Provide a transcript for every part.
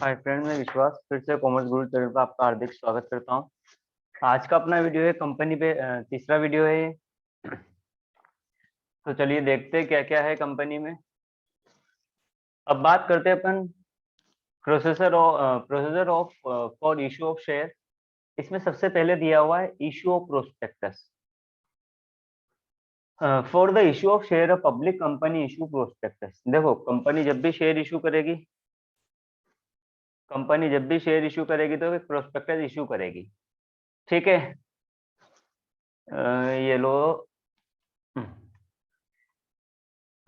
Hi friend, मैं विश्वास फिर से कॉमर्स गुरु चैनल पर आपका हार्दिक स्वागत करता हूं। आज का अपना वीडियो है कंपनी पे, तीसरा वीडियो है ये। तो चलिए देखते हैं क्या क्या है कंपनी में। अब बात करते हैं अपन processor of for issue of share. इसमें सबसे पहले दिया हुआ है issue of prospectus. For the issue of share, a public company issue prospectus. देखो, कंपनी जब भी शेयर इशू करेगी तो एक प्रोस्पेक्टस इशू करेगी। ठीक है। ये लो।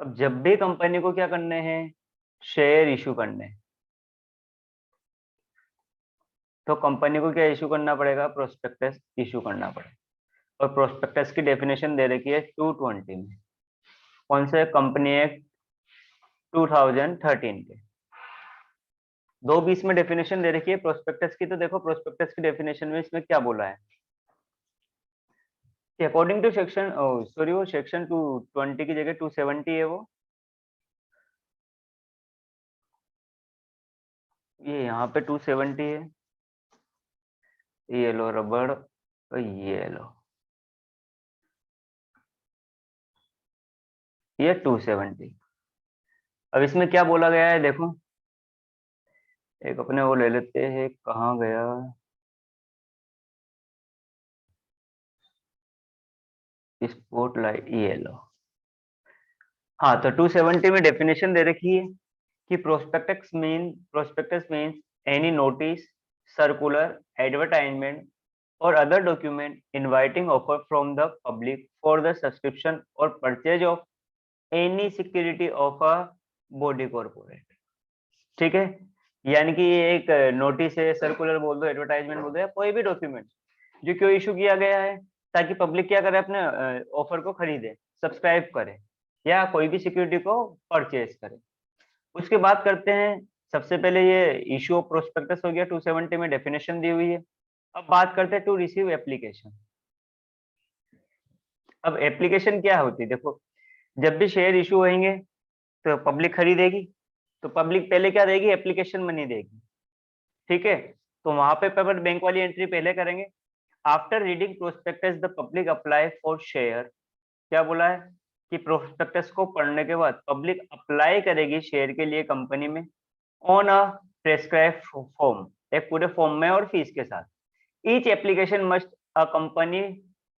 अब जब भी कंपनी को क्या करने हैं, शेयर इशू करने हैं, तो कंपनी को क्या इशू करना पड़ेगा, प्रोस्पेक्टस इशू करना पड़ेगा। और प्रोस्पेक्टस की डेफिनेशन दे रखी है 220 में। कौन से, कंपनी एक्ट 2013 के 220 में डेफिनेशन दे रखी है प्रोस्पेक्टस की। तो देखो प्रोस्पेक्टस की डेफिनेशन में इसमें क्या बोला है कि अकॉर्डिंग टू सेक्शन, सॉरी, वो सेक्शन 220 की जगह 270 है वो। ये यहाँ पे 270 है। ये लो रबड़, और ये लो, ये 270। अब इसमें क्या बोला गया है देखो, एक अपने वो ले लेते हैं, कहाँ गया, स्पॉटलाइट, ये लो। हाँ, तो 270 में डेफिनेशन दे रखी है कि prospectus means any notice, circular, advertisement और other document inviting offer from the public for the subscription और purchase of any security of a body corporate. ठीक है। यानी कि ये एक नोटिस है, सर्कुलर बोल दो, एडवर्टाइजमेंट बोल दो, या कोई भी डॉक्यूमेंट जो क्यों इशू किया गया है, ताकि पब्लिक क्या करे, अपने ऑफर को खरीदे, सब्सक्राइब करे, या कोई भी सिक्योरिटी को परचेज करे। उसके बाद करते हैं, सबसे पहले ये इशू ऑफ प्रोस्पेक्टस हो गया, 270 में डेफिनेशन दी हुई है। अब बात करते हैं टू रिसीव एप्लीकेशन। अब एप्लीकेशन क्या होती है, देखो, जब भी शेयर इशू होंगे तो पब्लिक खरीदेगी, तो पब्लिक पहले क्या देगी, एप्लीकेशन मनी देगी। ठीक है। तो वहां पे पेपर बैंक वाली एंट्री पहले करेंगे। After reading prospectus the public apply for share. क्या बोला है कि प्रोस्पेक्टस को पढ़ने के बाद पब्लिक अप्लाई करेगी शेयर के लिए कंपनी में, ऑन अ प्रेस्क्राइब फॉर्म, एक पूरे फॉर्म में और फीस के साथ। Each application must accompany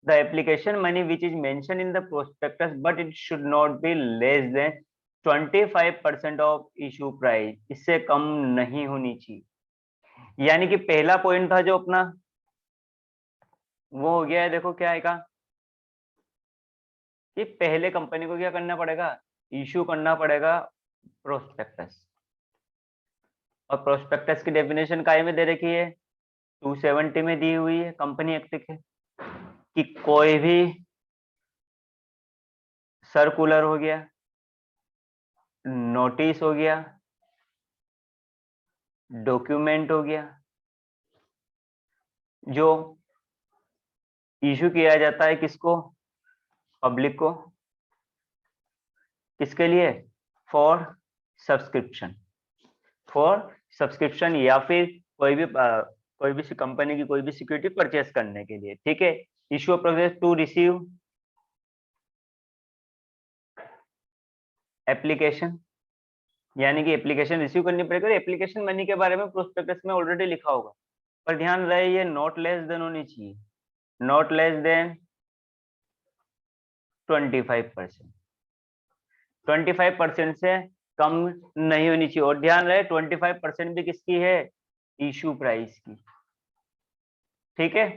the application money which is mention in the prospectus, but it should not be less than 25% of issue price. इससे कम नहीं होनी चाहिए। यानी कि पहला पॉइंट था जो अपना, वो हो गया है। देखो क्या है का, कि पहले कंपनी को क्या करना पड़ेगा, इशू करना पड़ेगा प्रोस्पेक्टस। और प्रोस्पेक्टस की डेफिनेशन काय में दे रखी है, 270 में दी हुई है कंपनी एक्ट के, कि कोई भी सर्कुलर हो गया, नोटिस हो गया, डॉक्यूमेंट हो गया, जो इशू किया जाता है किसको, पब्लिक को, किसके लिए, फॉर सब्सक्रिप्शन, फॉर सब्सक्रिप्शन, या फिर कोई भी कंपनी की कोई भी सिक्योरिटी परचेस करने के लिए। ठीक है। Issue process to receive application, यानी कि एप्लीकेशन रिसीव करनी पड़ेगी। एप्लीकेशन मनी के बारे में प्रोस्पेक्टस में ऑलरेडी लिखा होगा, पर ध्यान रहे ये नॉट लेस देन होनी चाहिए, नॉट लेस देन 25%। 25% से कम नहीं होनी चाहिए। और ध्यान रहे 25% भी किसकी है, इशू प्राइस की। ठीक है।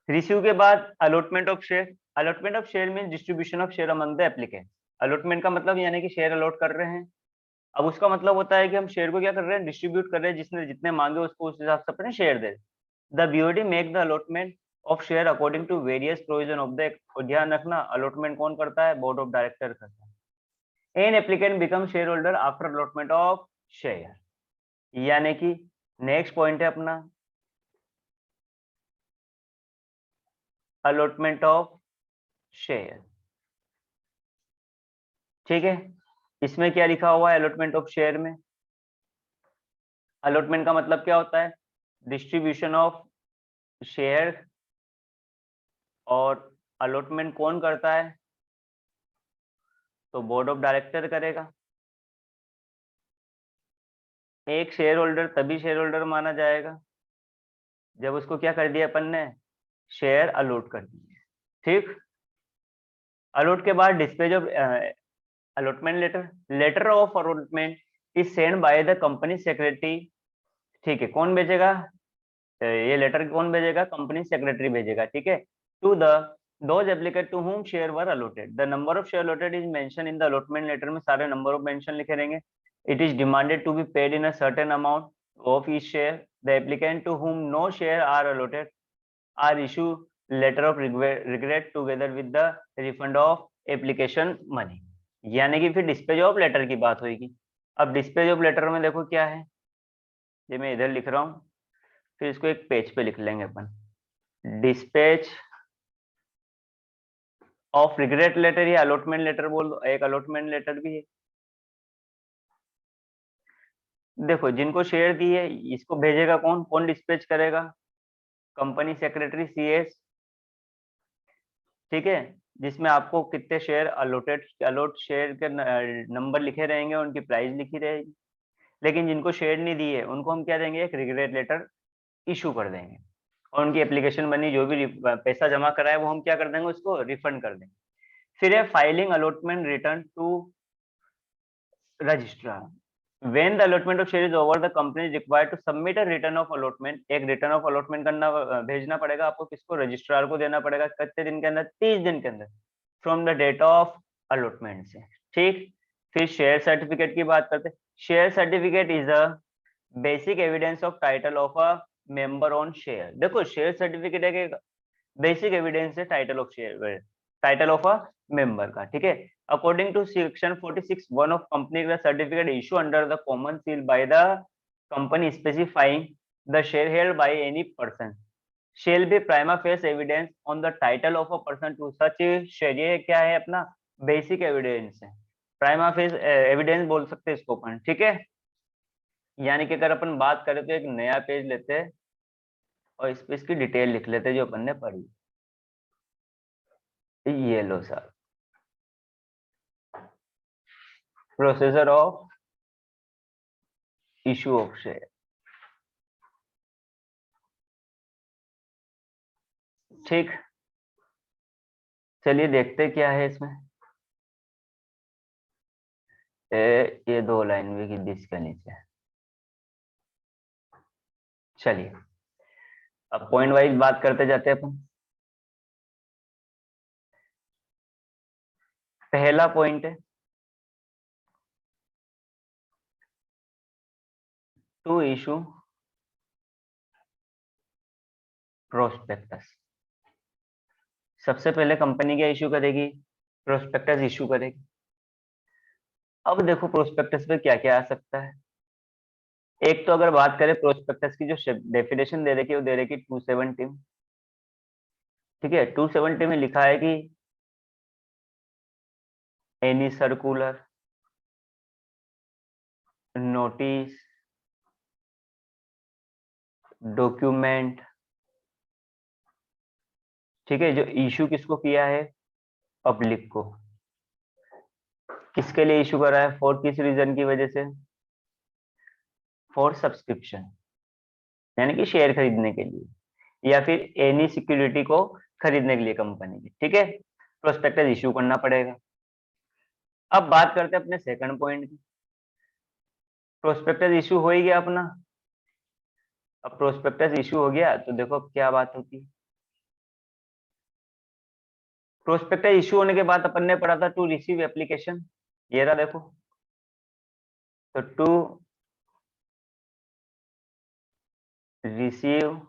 रिसीव के बाद allotment of share. Allotment of share mean distribution of share among the applicant. Allotment का मतलब यानी कि शेयर अलॉट कर रहे हैं। अब उसका मतलब होता है कि हम शेयर को क्या कर रहे हैं, डिस्ट्रीब्यूट कर रहे हैं, जिसने जितने मांगे उसको उस हिसाब से अपने शेयर दे। The BOD make the allotment of share according to various provision of the act. और ध्यान रखना, अलॉटमेंट कौन करता है, बोर्ड ऑफ डायरेक्टर करता है। An applicant become share holder after allotment of share. यानी कि नेक्स्ट पॉइंट है अपना अलॉटमेंट ऑफ शेयर। ठीक है। इसमें क्या लिखा हुआ है अलॉटमेंट ऑफ शेयर में, अलॉटमेंट का मतलब क्या होता है? Distribution of share. और अलॉटमेंट कौन करता है? तो बोर्ड ऑफ डायरेक्टर करेगा। एक शेयर होल्डर तभी शेयर होल्डर माना जाएगा जब उसको क्या कर दिया अपन ने? शेयर अलॉट कर दिए। ठीक। अलॉट के बाद dispatch of allotment letter. Letter of allotment is send by the company secretary. ठीक है, कौन भेजेगा? ये लेटर कौन भेजेगा? कंपनी सेक्रेटरी भेजेगा। ठीक है। To the those applicant to whom share were allotted, the number of share allotted is mention in the allotment letter. में सारे नंबर ऑफ मेंशन लिखे रहेंगे। It is demanded to be paid in a certain amount of each share. The applicant to whom no share are allotted are issue letter of regret together with the refund of application money. यानी कि फिर डिस्पेज of letter की बात होगी। अब डिस्पेज of letter में देखो क्या है, ये मैं इधर लिख रहा हूँ, फिर इसको एक पेज पे लिख लेंगे अपन। डिस्पैच ऑफ रिग्रेट लेटर या अलॉटमेंट लेटर बोल दो, एक अलॉटमेंट लेटर भी है। देखो जिनको शेयर दी है इसको भेजेगा कौन? कौन डिस्पैच करेगा? Company secretary CS। ठीक है। जिसमें आपको कितने शेयर अलॉट शेयर के नंबर लिखे रहेंगे, उनकी प्राइस लिखी रहेगी। लेकिन जिनको शेयर नहीं दी है उनको हम क्या देंगे? एक रिग्रेट लेटर इशू कर देंगे। और उनकी एप्लीकेशन बनी, जो भी पैसा जमा करा है वो हम क्या कर देंगे? उसको रिफंड कर देंगे। फिर है filing allotment return to registrar. When the allotment of share is over, the company is required to submit a return of allotment। एक रिटर्न ऑफ अलॉटमेंट करना भेजना पड़ेगा आपको। किसको? रजिस्ट्रार को देना पड़ेगा। कितने दिन के अंदर? 30 दिन के अंदर from the date of allotment से। ठीक। फिर शेयर सर्टिफिकेट की बात करते हैं। Share certificate is a basic evidence of title of a member on share. देखो शेयर सर्टिफिकेट एक बेसिक एविडेंस है title of share, title of a member का। ठीक है। According to section 46(1) of company का certificate issue under the common seal by the company specifying the share held by any person shall be prima facie evidence on the title of a person to such share. ये क्या है अपना? Basic evidence है। Prima facie evidence बोल सकते हैं इसको अपन। ठीक है। यानी कि अगर अपन बात करें तो एक नया पेज लेते हैं और इस पे इसकी डिटेल लिख लेते हैं जो अपन ने पढ़ी। ये लो sir, procedure of issue of share. ठीक। चलिए देखते क्या है इसमें। ये 2 लाइन भी की दिस के नीचे। चलिए अब पॉइंट वाइज बात करते जाते हैं अपन। पहला पॉइंट है टू इशू प्रोस्पेक्टस। सबसे पहले कंपनी क्या इशू करेगी? प्रोस्पेक्टस इशू करेगी। अब देखो प्रोस्पेक्टस पे क्या क्या आ सकता है। एक तो अगर बात करें प्रोस्पेक्टस की, जो डेफिनेशन दे रखी है वो दे रखी 270 में। ठीक है। 270 में लिखा है कि एनी सर्कुलर नोटिस डॉक्यूमेंट। ठीक है। जो इशू किसको किया है? पब्लिक को। किसके लिए इशू करा है? फॉर किस रीजन की वजह से? फॉर सब्सक्रिप्शन, यानी कि शेयर खरीदने के लिए, या फिर एनी सिक्योरिटी को खरीदने के लिए कंपनी की। ठीक है। प्रोस्पेक्टस इशू करना पड़ेगा। अब बात करते हैं अपने सेकंड पॉइंट की। प्रोस्पेक्टस इशू हो ही गया अपना। अब प्रोस्पेक्टस इशू हो गया तो देखो अब क्या बात होती है। प्रोस्पेक्टस इशू होने के बाद अपन ने पढ़ा था टू रिसीव एप्लीकेशन। ये रहा देखो। तो टू रिसीव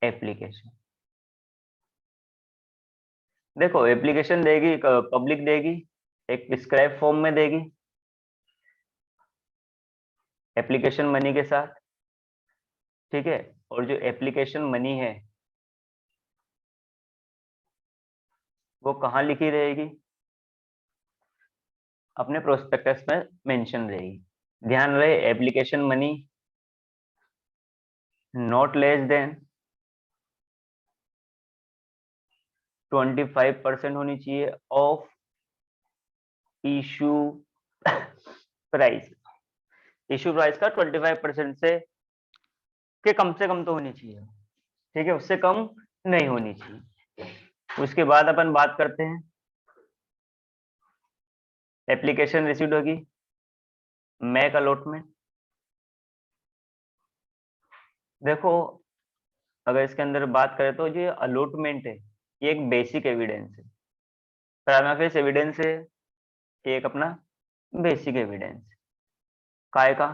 एप्लीकेशन। देखो एप्लीकेशन देगी, पब्लिक देगी, एक प्रिस्क्राइब फॉर्म में देगी एप्लीकेशन मनी के साथ। ठीक है। और जो एप्लीकेशन मनी है वो कहाँ लिखी रहेगी? अपने प्रोस्पेक्टस में मेंशन रहेगी। ध्यान रहे application money not less than 25% होनी चाहिए of issue price. Issue price का 25% से कम तो होनी चाहिए, ठीक है, उससे कम नहीं होनी चाहिए। उसके बाद अपन बात करते हैं एप्लीकेशन रिसीव्ड होगी मैक अलॉटमेंट। देखो अगर इसके अंदर बात करें तो ये अलॉटमेंट है, ये एक बेसिक एविडेंस है, प्राइमा फेस एविडेंस है, एक अपना बेसिक एविडेंस काय का,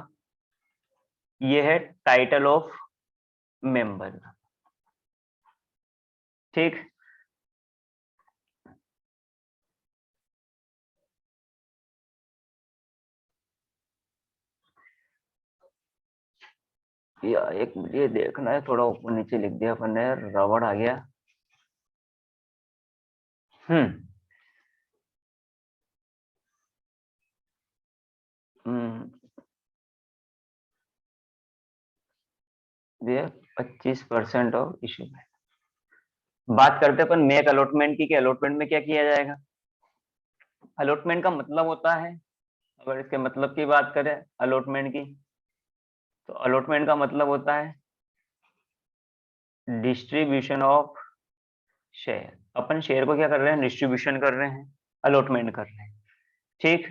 ये है टाइटल ऑफ मेंबर, ठीक। या एक मुझे देखना है, थोड़ा ऊपर नीचे लिख दिया अपन ने, रबड़ आ गया। हम्म हम्म, ये 25% ऑफ इशू में बात करते हैं अपन मेक अलॉटमेंट की, कि अलॉटमेंट में क्या किया जाएगा। अलॉटमेंट का मतलब होता है, अगर इसके मतलब की बात करें अलॉटमेंट की, तो अलॉटमेंट का मतलब होता है distribution of share. Upon share को क्या कर रहे हैं, डिस्ट्रीब्यूशन कर रहे हैं, अलॉटमेंट कर रहे हैं, ठीक।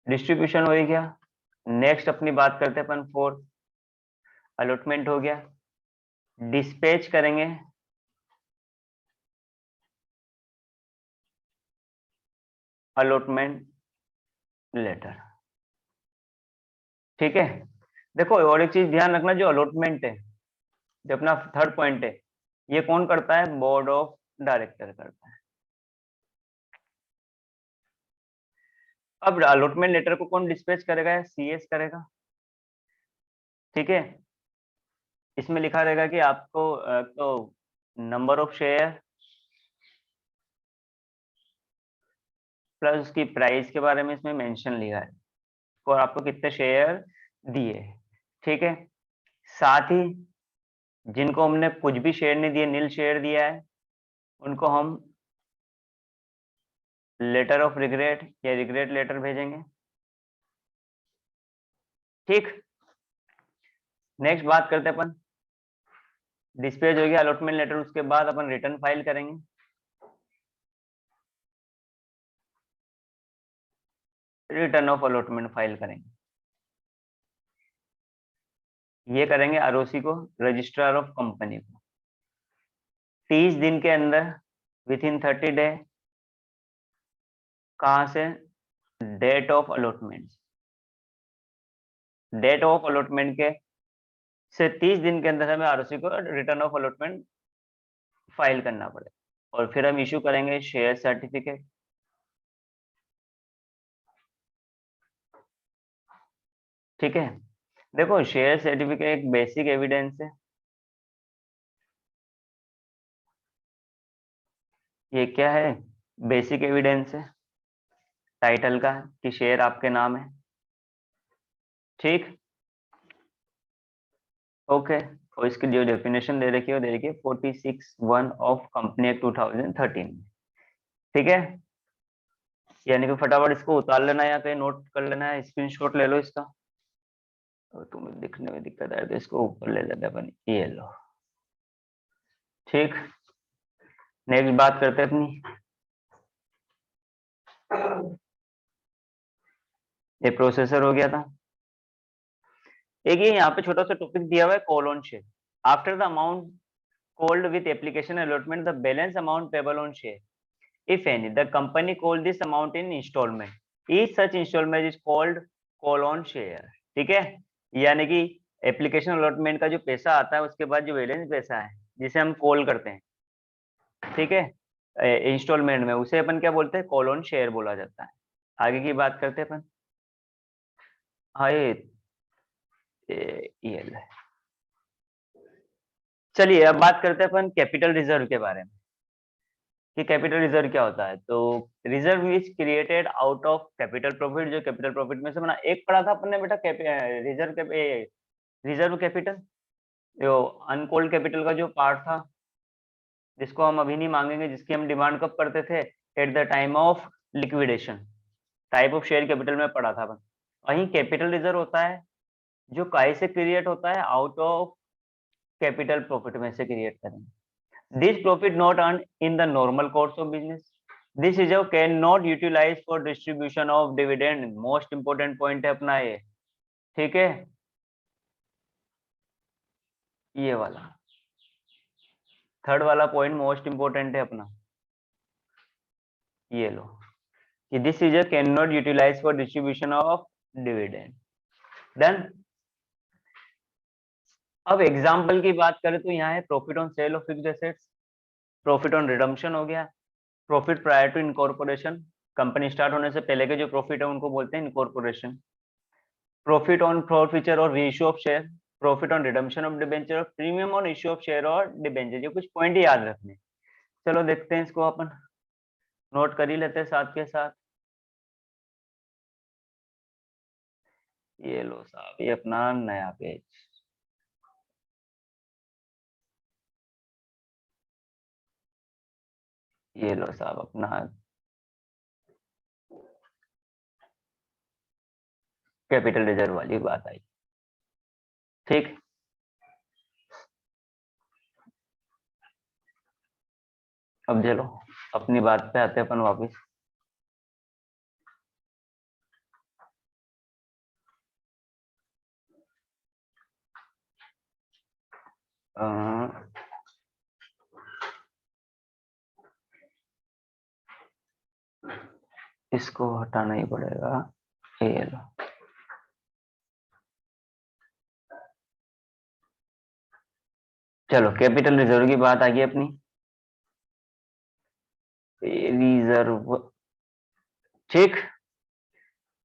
डिस्ट्रीब्यूशन हो गया। नेक्स्ट अपनी बात करते हैं अपन फोर्थ, अलॉटमेंट हो गया, डिस्पैच करेंगे अलॉटमेंट लेटर, ठीक है। देखो और एक चीज ध्यान रखना, जो अलॉटमेंट है, जो अपना थर्ड पॉइंट है, ये कौन करता है, बोर्ड ऑफ डायरेक्टर करता है। अब अलॉटमेंट लेटर को कौन डिस्पैच करेगा, सीएस करेगा, ठीक है। इसमें लिखा रहेगा कि आपको तो नंबर ऑफ शेयर प्लस उसकी प्राइस के बारे में इसमें मेंशन लिखा है, और आपको कितने शेयर दिए, ठीक है। साथ ही जिनको हमने कुछ भी शेयर नहीं दिए, नील शेयर दिया है, उनको हम लेटर ऑफ रिग्रेट या रिग्रेट लेटर भेजेंगे, ठीक। नेक्स्ट बात करते हैं अपन, डिस्पैच हो गया अलॉटमेंट लेटर, उसके बाद अपन रिटर्न फाइल करेंगे। रिटर्न ऑफ अलॉटमेंट फाइल करेंगे, ये करेंगे आरओसी को, रजिस्ट्रार ऑफ कंपनी को, 30 दिन के अंदर, विथ इन 30 डे, कहां से, date of allotment, date of allotment के से 30 दिन के अंदर हमें आरओसी को रिटर्न ऑफ अलॉटमेंट फाइल करना पड़े, और फिर हम इशू करेंगे शेयर सर्टिफिकेट, ठीक है। देखो शेयर सर्टिफिकेट एक बेसिक एविडेंस है, ये क्या है, बेसिक एविडेंस है टाइटल का, कि शेयर आपके नाम है, ठीक, ओके। और इसकी जो डेफिनेशन दे रखी है वो दे रखी है 46(1) ऑफ कंपनी एक्ट 2013, ठीक है। यानी कि फटाफट इसको उतार लेना या कहीं नोट कर लेना है, स्क्रीनशॉट ले लो इसका, और तुम्हें दिखने में दिक्कत आए तो इसको ऊपर ले लेते अपन, ये लो, ठीक। नेक्स्ट बात करते हैं अपनी, ये प्रोसेसर हो गया था। एक ये यहाँ पे छोटा सा टॉपिक दिया हुआ है, call on share, after the amount called with application allotment the balance amount payable on share if any the company called this amount in installment each such installment is called call on share, ठीक है। यानी कि application allotment का जो पैसा आता है उसके बाद जो बैलेंस पैसा है जिसे हम कॉल करते हैं, ठीक है, इंस्टॉलमेंट में, उसे अपन क्या बोलते हैं, कॉल ऑन शेयर बोला जाता है। आगे की बात करते हैं अपन, हाँ ये चलिए अब बात करते हैं अपन कैपिटल रिजर्व के बारे में, कि कैपिटल रिजर्व क्या होता है। तो reserve is created out of capital profit, जो कैपिटल प्रॉफिट में से बना। एक पढ़ा था अपन ने बेटा रिजर्व कैपिटल, जो अनकॉल्ड कैपिटल का जो पार्ट था, जिसको हम अभी नहीं मांगेंगे, जिसकी हम डिमांड कब करते थे, eight the time of liquidation. Type of share capital में पढ़ा था अपन। वहीं कैपिटल रिजर्व होता है जो काय से क्रिएट होता है, आउट ऑफ कैपिटल प्रॉफिट में से क्रिएट करेंगे। This profit not earn in the normal course of business, this reserve can not utilise for distribution of dividend. Most important point है अपना ये, ठीक है, ये वाला थर्ड वाला पॉइंट मोस्ट इंपोर्टेंट है अपना, ये लो, कि this reserve can not utilise for distribution of dividend. Done. अब एग्जाम्पल की बात करें तो यहाँ है profit on sale of fixed assets, profit on redemption हो गया, profit prior to incorporation, company start होने से पहले के जो प्रॉफिट है उनको बोलते हैं इनकॉर्पोरेशन, प्रॉफिट ऑन फॉरफीचर और reissue of share, profit on redemption of debenture, premium on issue of share और डिबेंचर। ये कुछ पॉइंट ही याद रखने। चलो देखते हैं इसको, अपन नोट कर ही लेते हैं साथ के साथ। ये लो साहब, ये अपना नया पेज, ये लो साहब अपना कैपिटल रिजर्व वाली बात आई, ठीक। अब चलो अपनी बात पे आते हैं अपन वापिस। इसको हटाना ही पड़ेगा, ये लो। चलो कैपिटल रिजर्व की बात आ गई अपनी, रिजर्व, ठीक।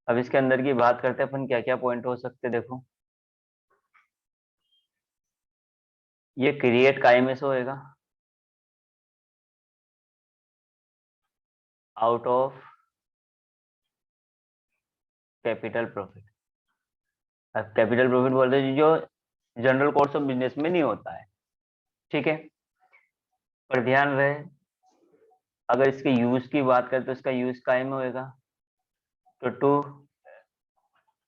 अब इसके अंदर की बात करते हैं अपन, क्या क्या पॉइंट हो सकते देखो। ये क्रिएट काय में से होएगा, आउट ऑफ कैपिटल प्रॉफिट। अब कैपिटल प्रॉफिट बोलते हैं जो जनरल कोर्स ऑफ बिजनेस में नहीं होता है, ठीक है। पर ध्यान रहे, अगर इसके यूज की बात करें तो इसका यूज काय में होएगा, तो to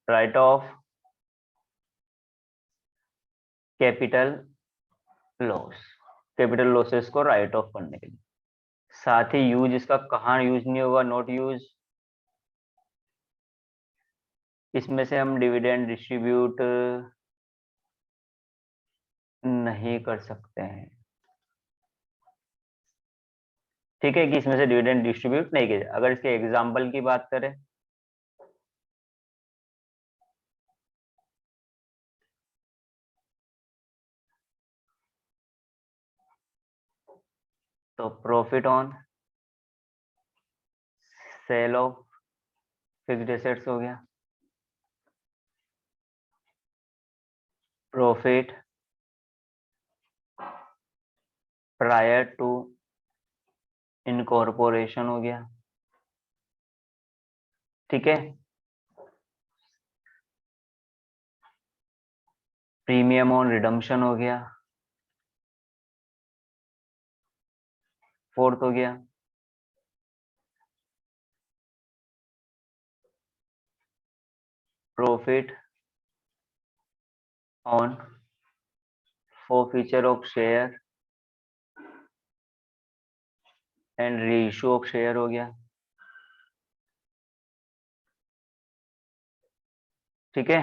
write off capital loss, capital losses को राइट ऑफ करने के लिए। साथ ही यूज इसका कहाँ यूज नहीं होगा, नॉट यूज, इसमें से हम डिविडेंड डिस्ट्रीब्यूट नहीं कर सकते हैं, ठीक है, कि इसमें से डिविडेंड डिस्ट्रीब्यूट नहीं किया। अगर इसके एग्जाम्पल की बात करें, तो profit on sale of fixed assets हो गया, प्रॉफिट प्रायर टू इनकॉर्पोरेशन हो गया, ठीक है। प्रीमियम ऑन रिडम्पशन हो गया, फोर्थ हो गया। Profit on forfeiture of share and reissue of share हो गया, ठीक है।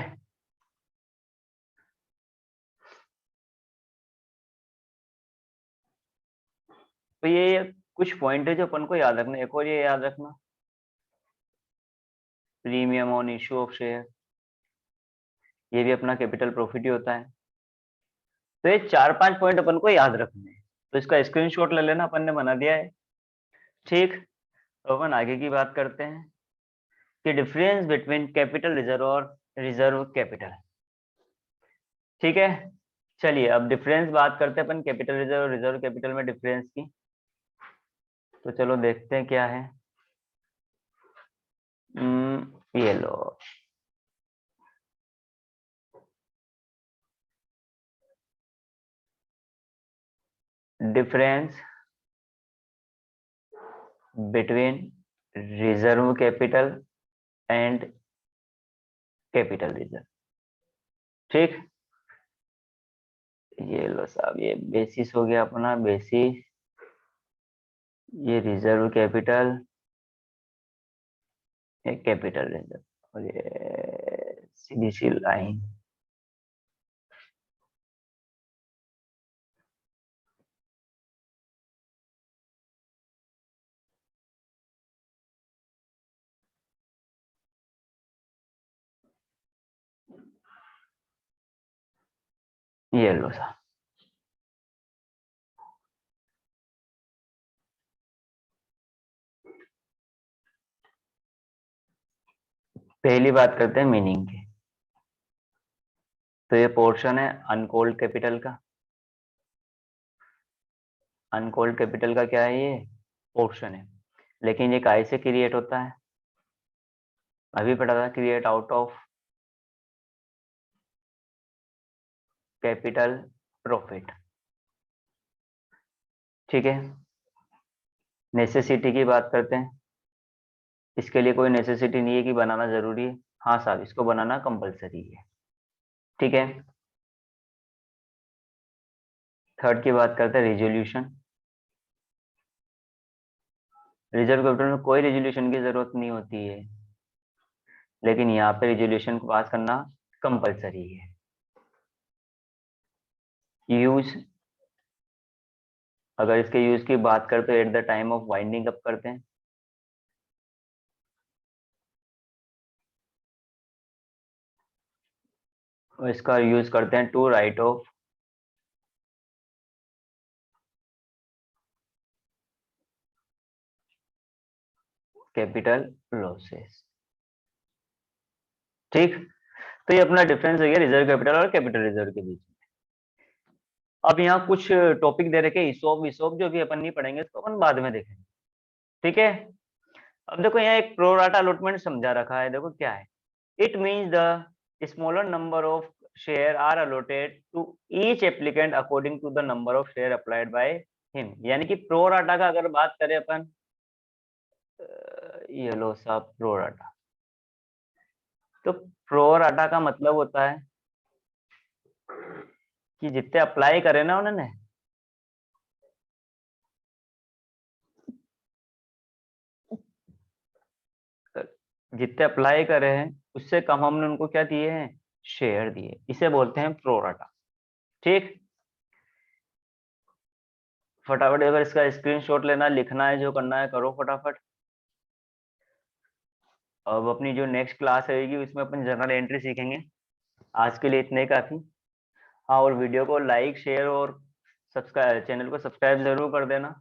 तो ये कुछ पॉइंट है जो अपन को याद रखना। एक और ये याद रखना, premium on issue of share, ये भी अपना कैपिटल प्रॉफिट ही होता है। तो ये 4-5 पॉइंट अपन को याद रखने हैं, तो इसका स्क्रीनशॉट ले लेना, अपन ने बना दिया है, ठीक। तो अपन आगे की बात करते हैं कि डिफरेंस बिटवीन कैपिटल रिजर्व और रिजर्व कैपिटल, ठीक है। चलिए अब डिफरेंस बात करते हैं अपन कैपिटल रिजर्व और रिजर्व कैपिटल में डिफरेंस की। तो चलो देखते हैं क्या है। ये लो, difference between reserve capital and capital reserve. ठीक, ये लो साहब, ये बेसिस हो गया अपना बेसिस, ये रिजर्व कैपिटल, ये कैपिटल रिजर्व, और ये सीधी सी लाइन। ये लो साहब, पहली बात करते हैं मीनिंग की। तो ये पोर्शन है अनकॉल्ड कैपिटल का। अनकॉल्ड कैपिटल का क्या है, ये पोर्शन है, लेकिन ये काय से क्रिएट होता है, अभी पढ़ा था, create out of capital profit. ठीक है, नेसेसिटी की बात करते हैं। इसके लिए कोई नेसेसिटी नहीं है कि बनाना जरूरी है, हाँ साहब इसको बनाना कंपलसरी है। ठीक है, थर्ड की बात करते हैं रिजोल्यूशन। रिजर्व कैपिटल में कोई रिजोल्यूशन की जरूरत नहीं होती है, लेकिन यहाँ पे रिजोल्यूशन को पास करना कंपलसरी है। यूज, अगर इसके यूज की बात करते तो at the time of winding up करते हैं। और इसका यूज करते हैं to write off capital losses. ठीक, तो ये अपना डिफरेंस हो गया रिजर्व कैपिटल और कैपिटल रिजर्व के बीच में। अब यहाँ कुछ टॉपिक दे रखे इसोप विसोप, जो भी अपन नहीं पढ़ेंगे इसको अपन बाद में देखेंगे। ठीक है, अब देखो यहाँ एक प्रोराटा अलॉटमेंट समझा रखा है, देखो क्या है। It means the smaller number of share are allotted to each applicant according to the number of share applied by him. यानी कि प्रोराटा का अगर बात करें अपन, ये लो साहब प्रोराटा, तो प्रोराटा का मतलब होता है कि जितने अप्लाई करे ना उन्होंने, जितने अप्लाई करे हैं उससे कम हमने उनको क्या दिए हैं, शेयर दिए, इसे बोलते हैं प्रोराटा। ठीक, फटाफट अगर इसका स्क्रीनशॉट लेना लिखना है, जो करना है करो फटाफट। अब अपनी जो नेक्स्ट क्लास रहेगी उसमें अपन जर्नल एंट्री सीखेंगे। आज के लिए इतने ही काफी। हाँ, और वीडियो को लाइक शेयर और सब्सक्राइब, चैनल को सब्सक्राइब जरूर कर देना।